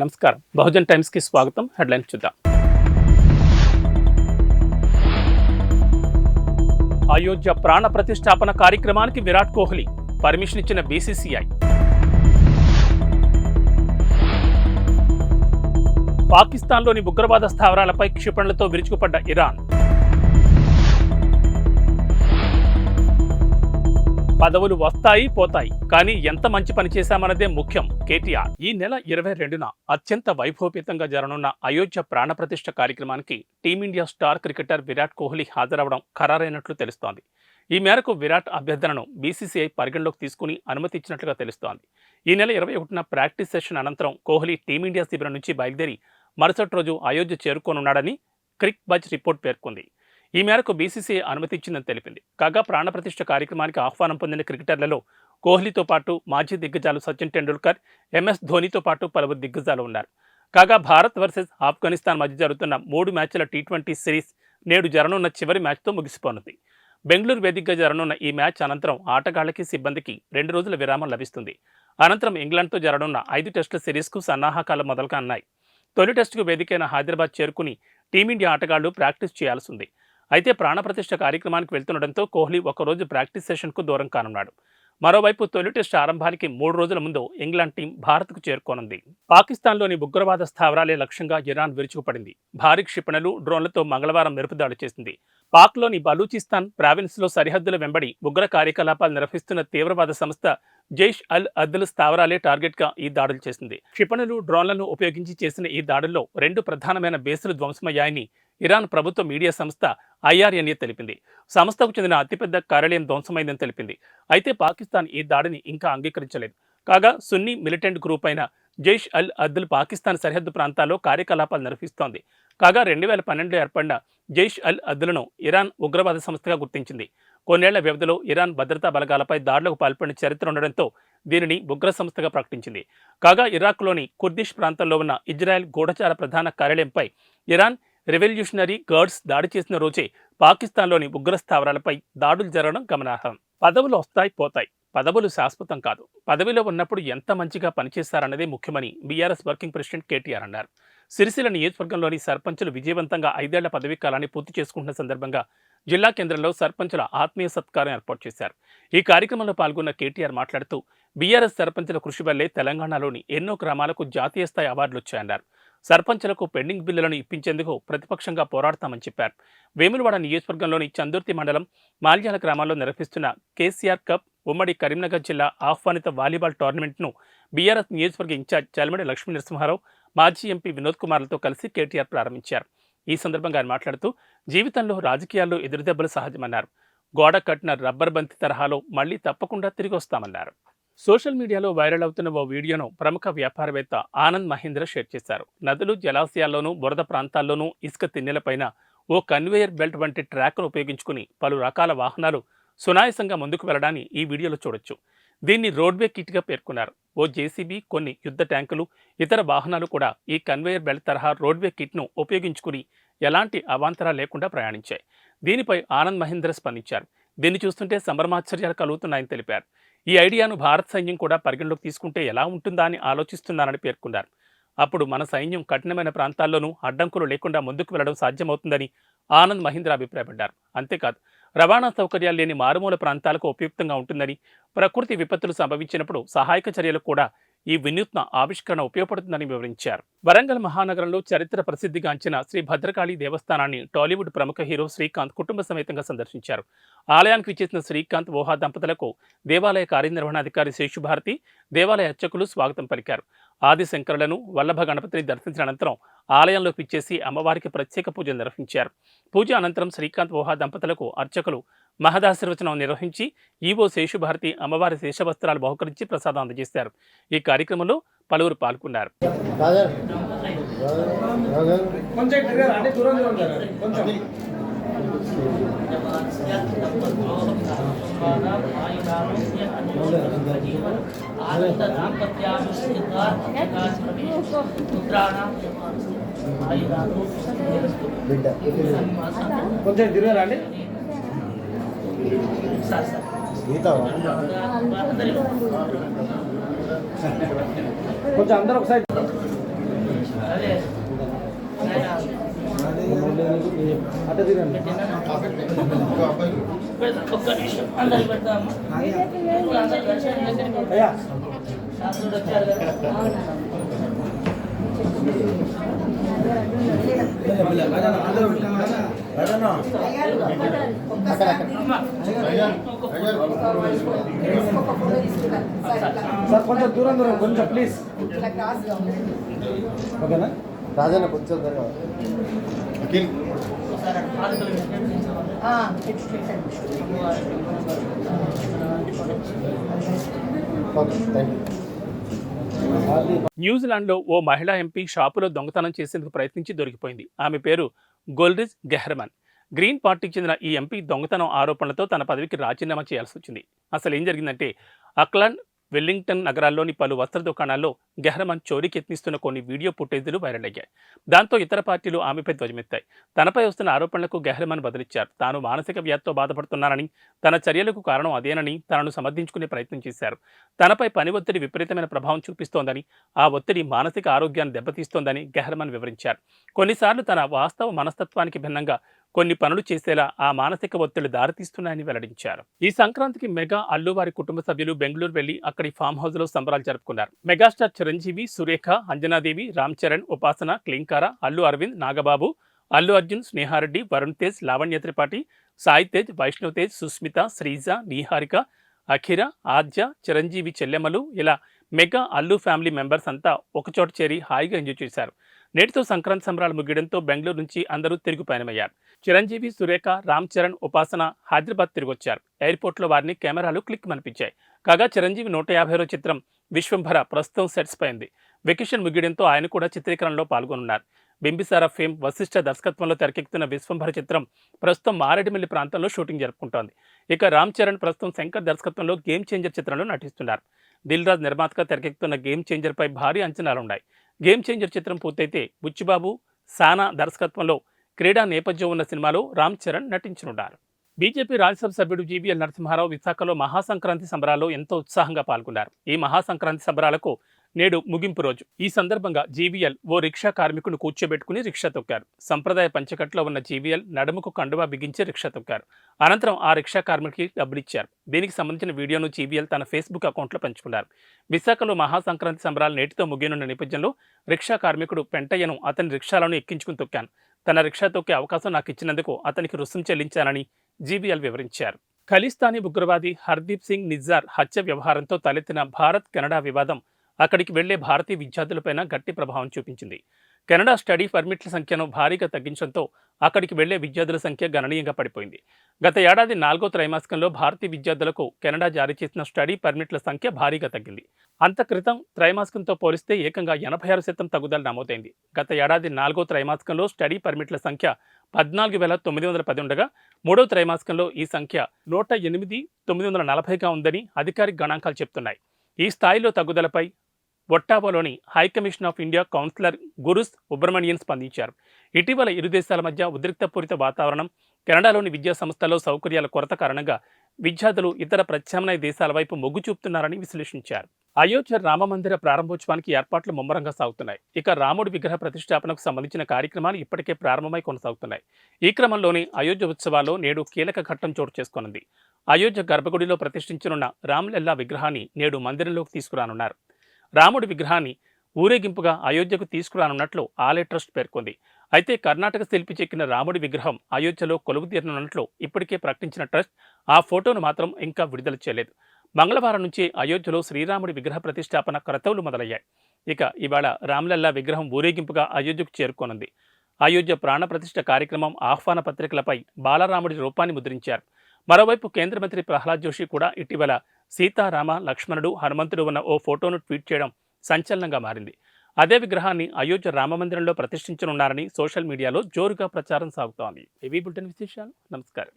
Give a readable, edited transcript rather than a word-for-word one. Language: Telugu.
నమస్కారం. బహుజన్ టైమ్స్ కి స్వాగతం. హెడ్లైన్స్ చూద్దాం. అయోధ్య ప్రాణ ప్రతిష్టాపన కార్యక్రమానికి విరాట్ కోహ్లీ పర్మిషన్ ఇచ్చిన బీసీసీఐ. పాకిస్తాన్లోని ఉగ్రవాద స్థావరాలపై క్షిపణులతో విరుచుకుపడ్డ ఇరాన్. పదవులు వస్తాయి పోతాయి, కానీ ఎంత మంచి పని చేశామన్నదే ముఖ్యం కేటీఆర్. ఈ నెల 22న అత్యంత వైభవపేతంగా జరగనున్న అయోధ్య ప్రాణప్రతిష్ఠ కార్యక్రమానికి team india star cricketer Virat Kohli హాజరవడం ఖరారైనట్లు తెలుస్తోంది. ఈ మేరకు విరాట్ అభ్యర్థనను బీసీసీఐ పరిగణలోకి తీసుకుని అనుమతి ఇచ్చినట్లుగా తెలుస్తోంది. ఈ నెల 21న ప్రాక్టీస్ సెషన్ అనంతరం కోహ్లీ టీమిండియా శిబిరం నుంచి బయలుదేరి మరుసటి రోజు అయోధ్య చేరుకోనున్నాడని క్రిక్ బజ్ రిపోర్ట్ పేర్కొంది. ఈ మేరకు బీసీసీఐ అనుమతిచ్చిందని తెలిపింది. కాగా ప్రాణప్రతిష్ఠ కార్యక్రమానికి ఆహ్వానం పొందిన క్రికెటర్లలో కోహ్లీతో పాటు మాజీ దిగ్గజాలు సచిన్ టెండూల్కర్, ఎంఎస్ ధోనీతో పాటు పలువురు దిగ్గజాలు ఉన్నారు. కాగా భారత్ వర్సెస్ ఆఫ్ఘనిస్తాన్ మధ్య జరుగుతున్న 3 మ్యాచ్ల టీ20 సిరీస్ నేడు జరగనున్న చివరి మ్యాచ్తో ముగిసిపోనుంది. బెంగళూరు వేదికగా జరగనున్న ఈ మ్యాచ్ అనంతరం ఆటగాళ్లకి సిబ్బందికి 2 రోజుల విరామం లభిస్తుంది. అనంతరం ఇంగ్లాండ్తో జరగనున్న 5 టెస్టుల సిరీస్కు సన్నాహకాలు మొదలుకానున్నాయి. తొలి టెస్టుకు వేదికైన హైదరాబాద్ చేరుకుని టీమిండియా ఆటగాళ్లు ప్రాక్టీస్ చేయాల్సి ఉంది. అయితే ప్రాణప్రతిష్ఠ కార్యక్రమానికి వెళ్తుండటంతో కోహ్లీ ఒకరోజు ప్రాక్టీస్ సెషన్కు దూరం కానున్నాడు. మరోవైపు తొలి టెస్ట్ ఆరంభానికి 3 రోజుల ముందు ఇంగ్లాండ్ టీం భారత్కు చేరుకోనుంది. పాకిస్తాన్లోని ఉగ్రవాద స్థావరాలే లక్ష్యంగా ఇరాన్ విరుచుకుపడింది. భారీ క్షిపణులు, డ్రోన్లతో మంగళవారం మెరుపుదాడి చేసింది. పాక్లోని బలూచిస్తాన్ ప్రావిన్స్లో సరిహద్దుల వెంబడి ఉగ్ర కార్యకలాపాలు నిర్వహిస్తున్న తీవ్రవాద సంస్థ జైష్ అల్ అద్ల్ స్థావరాలే టార్గెట్గా ఈ దాడులు చేసింది. క్షిపణులు, డ్రోన్లను ఉపయోగించి చేసిన ఈ దాడుల్లో 2 ప్రధానమైన బేసులు ధ్వంసమయ్యాయని ఇరాన్ ప్రభుత్వ మీడియా సంస్థ IRNA తెలిపింది. సంస్థకు చెందిన అతిపెద్ద కార్యాలయం ధ్వంసమైందని తెలిపింది. అయితే పాకిస్తాన్ ఈ దాడిని ఇంకా అంగీకరించలేదు. కాగా సున్నీ మిలిటెంట్ గ్రూప్ అయిన జైష్ అల్ అద్ల్ పాకిస్తాన్ సరిహద్దు ప్రాంతాల్లో కార్యకలాపాలు నిర్వహిస్తోంది. కాగా 2012లో ఏర్పడిన జైష్ అల్ అద్ల్ను ఇరాన్ ఉగ్రవాద సంస్థగా గుర్తించింది. కొన్నేళ్ల వ్యవధిలో ఇరాన్ భద్రతా బలగాలపై దాడులకు పాల్పడిన చరిత్ర ఉండడంతో దీనిని ఉగ్ర సంస్థగా ప్రకటించింది. కాగా ఇరాక్లోని కుర్దిష్ ప్రాంతంలో ఉన్న ఇజ్రాయెల్ గూఢచార ప్రధాన కార్యాలయంపై ఇరాన్ రెవల్యూషనరీ గార్డ్స్ దాడి చేసిన రోజే పాకిస్తాన్లోని ఉగ్ర స్థావరాలపై దాడులు జరగడం గమనార్హం. పదవులు వస్తాయి పోతాయి, పదవులు శాశ్వతం కాదు. పదవిలో ఉన్నప్పుడు ఎంత మంచిగా పనిచేశారన్నదే ముఖ్యమని బీఆర్ఎస్ వర్కింగ్ ప్రెసిడెంట్ కేటీఆర్ అన్నారు. సిరిసిల్ల నియోజకవర్గంలోని సర్పంచులు విజయవంతంగా 5 ఏళ్ల పదవీ కాలాన్ని పూర్తి చేసుకుంటున్న సందర్భంగా జిల్లా కేంద్రంలో సర్పంచుల ఆత్మీయ సత్కారం ఏర్పాటు చేశారు. ఈ కార్యక్రమంలో పాల్గొన్న కేటీఆర్ మాట్లాడుతూ బీఆర్ఎస్ సర్పంచుల కృషి వల్లే తెలంగాణలోని ఎన్నో గ్రామాలకు జాతీయ స్థాయి అవార్డులు వచ్చాయన్నారు. సర్పంచులకు పెండింగ్ బిల్లులను ఇప్పించేందుకు ప్రతిపక్షంగా పోరాడతామని చెప్పారు. వేములవాడ నియోజకవర్గంలోని చందుర్తి మండలం మాల్యాల గ్రామాల్లో నిర్వహిస్తున్న కేసీఆర్ కప్ ఉమ్మడి కరీంనగర్ జిల్లా ఆహ్వానిత వాలీబాల్ టోర్నమెంట్ను బీఆర్ఎస్ నియోజకవర్గ ఇన్ఛార్జ్ చల్మడి లక్ష్మీ నరసింహారావు, మాజీ ఎంపీ వినోద్ కుమార్లతో కలిసి కేటీఆర్ ప్రారంభించారు. ఈ సందర్భంగా ఆయన మాట్లాడుతూ జీవితంలో రాజకీయాల్లో ఎదురుదెబ్బలు సహజమన్నారు. గోడ కట్టిన రబ్బర్ బంతి తరహాలో మళ్లీ తప్పకుండా తిరిగి వస్తామన్నారు. సోషల్ మీడియాలో వైరల్ అవుతున్న ఓ వీడియోను ప్రముఖ వ్యాపారవేత్త ఆనంద్ మహీంద్ర షేర్ చేశారు. నదులు, జలాశయాల్లోనూ, బురద ప్రాంతాల్లోనూ ఇసుక తిన్నెలపైన ఓ కన్వేయర్ బెల్ట్ వంటి ట్రాక్ను ఉపయోగించుకుని పలు రకాల వాహనాలు సునాయాసంగా ముందుకు వెళ్లడాన్ని ఈ వీడియోలో చూడొచ్చు. దీన్ని రోడ్వే కిట్గా పేర్కొన్నారు. ఓ జేసీబీ, కొన్ని యుద్ధ ట్యాంకులు, ఇతర వాహనాలు కూడా ఈ కన్వేయర్ బెల్ట్ తరహా రోడ్వే కిట్ను ఉపయోగించుకుని ఎలాంటి అవాంతరాలు లేకుండా ప్రయాణించాయి. దీనిపై ఆనంద్ మహీంద్ర స్పందించారు. దీన్ని చూస్తుంటే సంభ్రమాశ్చర్యాలు కలుగుతున్నాయని తెలిపారు. ఈ ఐడియాను భారత సైన్యం కూడా పరిగణలోకి తీసుకుంటే ఎలా ఉంటుందా అని ఆలోచిస్తున్నారని పేర్కొన్నారు. అప్పుడు మన సైన్యం కఠినమైన ప్రాంతాల్లోనూ అడ్డంకులు లేకుండా ముందుకు వెళ్లడం సాధ్యమవుతుందని ఆనంద్ మహీంద్ర అభిప్రాయపడ్డారు. అంతేకాదు, రవాణా సౌకర్యాలు లేని మారుమూల ప్రాంతాలకు ఉపయుక్తంగా ఉంటుందని, ప్రకృతి విపత్తులు సంభవించినప్పుడు సహాయక చర్యలకు కూడా ఈ వినూత్న ఆవిష్కరణ ఉపయోగపడుతుందని వివరించారు. వరంగల్ మహానగరంలో చరిత్ర ప్రసిద్ధిగాంచిన శ్రీ భద్రకాళి దేవస్థానాన్ని టాలీవుడ్ ప్రముఖ హీరో శ్రీకాంత్ కుటుంబ సమేతంగా సందర్శించారు. ఆలయానికి విచ్చేసిన శ్రీకాంత్, ఓహా దంపతులకు దేవాలయ కార్యనిర్వహణాధికారి శేషుభారతి, దేవాలయ అర్చకులు స్వాగతం పలికారు. ఆదిశంకరులను, వల్లభ గణపతిని దర్శించిన అనంతరం ఆలయంలోకి విచ్చేసి అమ్మవారికి ప్రత్యేక పూజలు నిర్వహించారు. పూజ అనంతరం శ్రీకాంత్, ఓహా దంపతులకు అర్చకులు మహదాశీర్వచనం నిర్వహించి ఈవో శేషుభారతి అమ్మవారి శేషవస్త్రాలు బహుకరించి ప్రసాదం అందజేశారు. ఈ కార్యక్రమంలో పలువురు పాల్గొన్నారు. కొంచెం తిరగరండి. కొంచెం అందరూ ఒకసారి అట్ట తినండి. ఒక్క నిమిషం అందరికి పెడతాము. అందరు దర్శనం దగ్గరికి అయ్యా శాస్త్రుడు వచ్చారు కదా. సార్ కొంచెం దూరం దూరం కొంచెం ప్లీజ్. ఓకేనా రాజన్న కొంచెం దూరం. ఒకసారి పాలకులు న్యూజిలాండ్లో ఓ మహిళా ఎంపీ షాపులో దొంగతనం చేసేందుకు ప్రయత్నించి దొరికిపోయింది. ఆమె పేరు గోల్రిజ్ గెహ్రమన్. గ్రీన్ పార్టీకి చెందిన ఈ ఎంపీ దొంగతనం ఆరోపణలతో తన పదవికి రాజీనామా చేయాల్సి వచ్చింది. అసలు ఏం జరిగిందంటే, అక్లాండ్, వెల్లింగ్టన్ నగరాల్లోని పలు వస్త్ర దుకాణాల్లో గెహ్రమన్ చోరీకి యత్నిస్తున్న కొన్ని వీడియో ఫుటేజీలు వైరల్ అయ్యాయి. దాంతో ఇతర పార్టీలు ఆమెపై ధ్వజమెత్తాయి. తనపై వస్తున్న ఆరోపణలకు గెహ్రమన్ బదులిచ్చారు. తాను మానసిక వ్యాధితో బాధపడుతున్నానని, తన చర్యలకు కారణం అదేనని తనను సమర్థించుకునే ప్రయత్నం చేశారు. తనపై పని ఒత్తిడి విపరీతమైన ప్రభావం చూపిస్తోందని, ఆ ఒత్తిడి మానసిక ఆరోగ్యాన్ని దెబ్బతీస్తోందని గెహ్రమన్ వివరించారు. కొన్నిసార్లు తన వాస్తవ మనస్తత్వానికి భిన్నంగా కొన్ని పనులు చేసేలా ఆ మానసిక ఒత్తిళ్లు దారితీస్తున్నాయని వెల్లడించారు. ఈ సంక్రాంతికి మెగా అల్లు వారి కుటుంబ సభ్యులు బెంగళూరు వెళ్లి అక్కడి ఫామ్ హౌస్ లో సంబరాలు జరుపుకున్నారు. మెగాస్టార్ చిరంజీవి, సురేఖ, అంజనాదేవి, రామ్ చరణ్, ఉపాసన, క్లింకార, అల్లు అరవింద్, నాగబాబు, అల్లు అర్జున్, స్నేహారెడ్డి, వరుణ్ తేజ్, లావణ్య త్రిపాఠి, సాయి తేజ్, వైష్ణవ్ తేజ్, సుస్మిత, శ్రీజ, నీహారిక, అఖిర, ఆద్య, చిరంజీవి చెల్లెమ్మలు ఇలా మెగా అల్లు ఫ్యామిలీ మెంబర్స్ అంతా ఒకచోట చేరి హాయిగా ఎంజాయ్ చేశారు. నేటితో సంక్రాంతి సంబరాలు ముగియడంతో బెంగళూరు నుంచి అందరూ తిరుగు పయనమయ్యారు. చిరంజీవి, సురేఖ, రామ్ చరణ్, ఉపాసన హైదరాబాద్ తిరిగొచ్చారు. ఎయిర్పోర్ట్లో వారిని కెమెరాలు క్లిక్ మనిపించాయి. కాగా చిరంజీవి 150వ చిత్రం విశ్వంభర ప్రస్తుతం సెట్స్ పై ఉంది. వెకేషన్ ముగియడంతో ఆయన కూడా చిత్రీకరణలో పాల్గొనున్నారు. బింబిసారా ఫేమ్ వశిష్ఠ దర్శకత్వంలో తెరకెక్కుతున్న విశ్వంభర చిత్రం ప్రస్తుతం మారేడుమిల్లి ప్రాంతంలో షూటింగ్ జరుపుకుంటోంది. ఇక రామ్ చరణ్ ప్రస్తుతం శంకర్ దర్శకత్వంలో గేమ్ చేంజర్ చిత్రంలో నటిస్తున్నారు. దిల్ రాజ్ నిర్మాతగా తెరకెక్కుతున్న గేమ్ చేంజర్ పై భారీ అంచనాలున్నాయి. గేమ్ చేంజర్ చిత్రం పూర్తయితే బుచ్చిబాబు, సానా దర్శకత్వంలో క్రీడా నేపథ్యం ఉన్న సినిమాలో రామ్ చరణ్ నటించనున్నారు. బీజేపీ రాజ్యసభ సభ్యుడు జీవీఎల్ నరసింహారావు విశాఖలో మహాసంక్రాంతి సంబరాల్లో ఎంతో ఉత్సాహంగా పాల్గొన్నారు. ఈ మహాసంక్రాంతి సంబరాలకు నేడు ముగింపు రోజు. ఈ సందర్భంగా జీవీఎల్ ఓ రిక్షా కార్మికును కూర్చోబెట్టుకుని రిక్షా తొక్కారు. సంప్రదాయ పంచకట్లో ఉన్న జీవీఎల్ నడుముకు కండువా బిగించి రిక్షా తొక్కారు. అనంతరం ఆ రిక్షా కార్మికుడికి డబ్బులిచ్చారు. దీనికి సంబంధించిన వీడియోను జీవీఎల్ తన ఫేస్బుక్ అకౌంట్లో పంచుకున్నారు. విశాఖలో మహాసంక్రాంతి సంబరాలు నేటితో ముగియనున్న నేపథ్యంలో రిక్షా కార్మికుడు పెంటయ్యను అతని రిక్షాలను ఎక్కించుకుని తొక్కాను. తన రిక్షా తొక్కే అవకాశం నాకు ఇచ్చినందుకు అతనికి రుసుం చెల్లించానని జీవీఎల్ వివరించారు. ఖలిస్తానీ ఉగ్రవాది హర్దీప్ సింగ్ నిజ్జార్ హత్య వ్యవహారంతో తలెత్తిన భారత్ కెనడా వివాదం అక్కడికి వెళ్లే భారతీయ విద్యార్థులపైన గట్టి ప్రభావం చూపించింది. కెనడా స్టడీ పర్మిట్ల సంఖ్యను భారీగా తగ్గించడంతో అక్కడికి వెళ్లే విద్యార్థుల సంఖ్య గణనీయంగా పడిపోయింది. గత ఏడాది 4వ త్రైమాసికంలో భారతీయ విద్యార్థులకు కెనడా జారీ చేసిన స్టడీ పర్మిట్ల సంఖ్య భారీగా తగ్గింది. అంత క్రితం త్రైమాసికంతో పోలిస్తే ఏకంగా 86% తగ్గుదల నమోదైంది. గత ఏడాది 4వ త్రైమాసికంలో స్టడీ పర్మిట్ల సంఖ్య 14,910 ఉండగా 3వ త్రైమాసికంలో ఈ సంఖ్య 108,940గా ఉందని అధికారిక గణాంకాలు చెప్తున్నాయి. ఈ స్థాయిలో తగ్గుదలపై ఒట్టావాలోని high commission of India counsellor Gurus Subramanian స్పందించారు. ఇటీవల ఇరు దేశాల మధ్య ఉద్రిక్తపూరిత వాతావరణం, కెనడాలోని విద్యా సంస్థల్లో సౌకర్యాల కొరత కారణంగా విద్యార్థులు ఇతర ప్రత్యామ్నాయ దేశాల వైపు మొగ్గు చూపుతున్నారని విశ్లేషించారు. అయోధ్య రామమందిర ప్రారంభోత్సవానికి ఏర్పాట్లు ముమ్మరంగా సాగుతున్నాయి. ఇక రాముడి విగ్రహ ప్రతిష్టాపనకు సంబంధించిన కార్యక్రమాలు ఇప్పటికే ప్రారంభమై కొనసాగుతున్నాయి. ఈ క్రమంలోనే అయోధ్య ఉత్సవాల్లో నేడు కీలక ఘట్టం చోటు చేసుకున్నది. అయోధ్య గర్భగుడిలో ప్రతిష్ఠించనున్న రామ్లల్లా విగ్రహాన్ని నేడు మందిరంలోకి తీసుకురానున్నారు. రాముడి విగ్రహాన్ని ఊరేగింపుగా అయోధ్యకు తీసుకురానున్నట్లు ఆలయ ట్రస్ట్ పేర్కొంది. అయితే కర్ణాటక శిల్పి చెక్కిన రాముడి విగ్రహం అయోధ్యలో కొలువు తీరనున్నట్లు ఇప్పటికే ప్రకటించిన ట్రస్ట్ ఆ ఫోటోను మాత్రం ఇంకా విడుదల చేయలేదు. మంగళవారం నుంచి అయోధ్యలో శ్రీరాముడి విగ్రహ ప్రతిష్టాపన క్రతువులు మొదలయ్యాయి. ఇక ఇవాళ రామ్లల్లా విగ్రహం ఊరేగింపుగా అయోధ్యకు చేరుకోనుంది. అయోధ్య ప్రాణప్రతిష్ఠ కార్యక్రమం ఆహ్వాన పత్రికలపై బాలరాముడి రూపాన్ని ముద్రించారు. మరోవైపు కేంద్ర మంత్రి ప్రహ్లాద్ జోషి కూడా ఇటీవల సీతారామ, లక్ష్మణుడు, హనుమంతుడు ఉన్న ఓ ఫోటోను ట్వీట్ చేయడం సంచలనంగా మారింది. అదే విగ్రహాన్ని అయోధ్య రామమందిరంలో ప్రతిష్ఠించనున్నారని సోషల్ మీడియాలో జోరుగా ప్రచారం సాగుతోంది. ఇవి బులెటిన్ విశేషాలు. నమస్కారం.